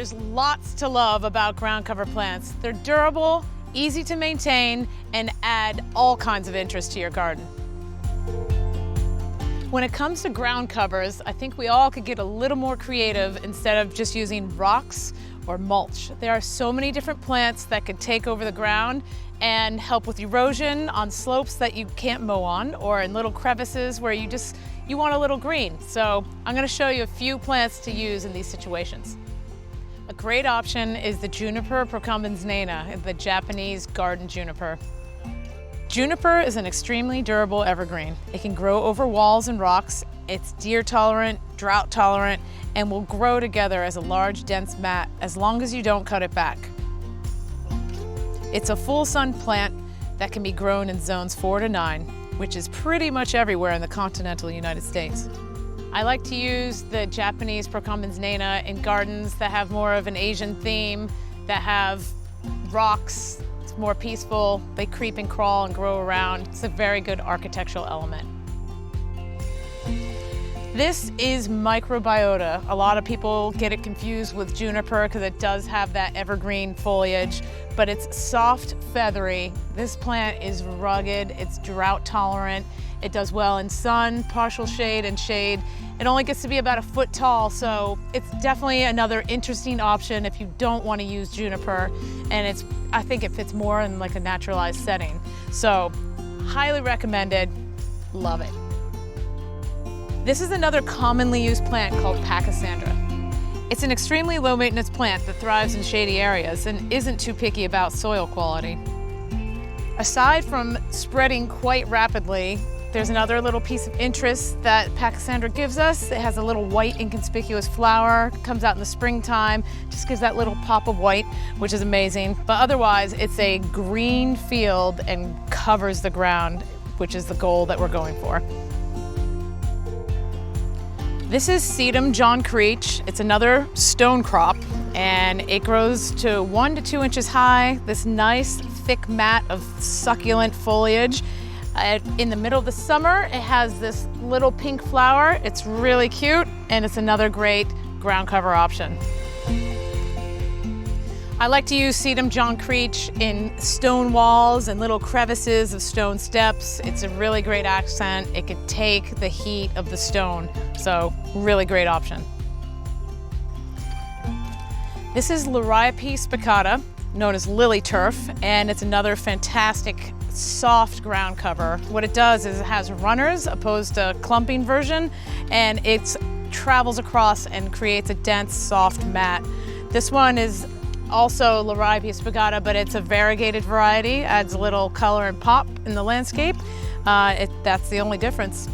There's lots to love about ground cover plants. They're durable, easy to maintain, and add all kinds of interest to your garden. When it comes to ground covers, I think we all could get a little more creative instead of just using rocks or mulch. There are so many different plants that could take over the ground and help with erosion on slopes that you can't mow on, or in little crevices where you want a little green. So I'm going to show you a few plants to use in these situations. A great option is the Juniper procumbens nana, the Japanese garden juniper. Juniper is an extremely durable evergreen. It can grow over walls and rocks. It's deer tolerant, drought tolerant, and will grow together as a large, dense mat as long as you don't cut it back. It's a full sun plant that can be grown in zones 4 to 9, which is pretty much everywhere in the continental United States. I like to use the Japanese procumbens nana in gardens that have more of an Asian theme, that have rocks. It's more peaceful. They creep and crawl and grow around. It's a very good architectural element. This is microbiota. A lot of people get it confused with juniper because it does have that evergreen foliage, but it's soft, feathery. This plant is rugged, it's drought tolerant. It does well in sun, partial shade, and shade. It only gets to be about a foot tall, so it's definitely another interesting option if you don't want to use juniper, and I think it fits more in like a naturalized setting. So, highly recommended, love it. This is another commonly used plant called Pachysandra. It's an extremely low maintenance plant that thrives in shady areas and isn't too picky about soil quality. Aside from spreading quite rapidly, there's another little piece of interest that Pachysandra gives us. It has a little white inconspicuous flower, comes out in the springtime, just gives that little pop of white, which is amazing. But otherwise, it's a green field and covers the ground, which is the goal that we're going for. This is Sedum John Creech. It's another stone crop, and it grows to 1 to 2 inches high, this nice thick mat of succulent foliage. In the middle of the summer, it has this little pink flower. It's really cute, and it's another great ground cover option. I like to use Sedum John Creech in stone walls and little crevices of stone steps. It's a really great accent. It can take the heat of the stone, so really great option. This is Liriope spicata, known as lilyturf, and it's another fantastic soft ground cover. What it does is it has runners opposed to clumping version, and it travels across and creates a dense, soft mat. This one is also Liriope spicata, but it's a variegated variety, adds a little color and pop in the landscape. That's the only difference.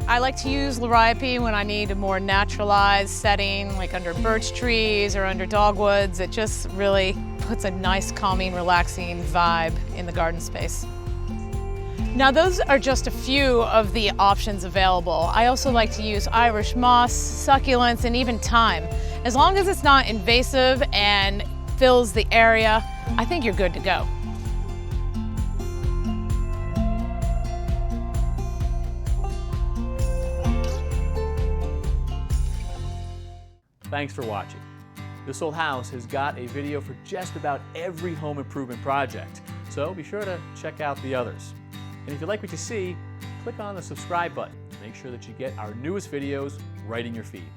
I like to use Liriope when I need a more naturalized setting, like under birch trees or under dogwoods. It just really puts a nice, calming, relaxing vibe in the garden space. Now, those are just a few of the options available. I also like to use Irish moss, succulents, and even thyme. As long as it's not invasive and fills the area, I think you're good to go. Thanks for watching. This Old House has got a video for just about every home improvement project, so be sure to check out the others. And if you like what you see, click on the subscribe button to make sure that you get our newest videos right in your feed.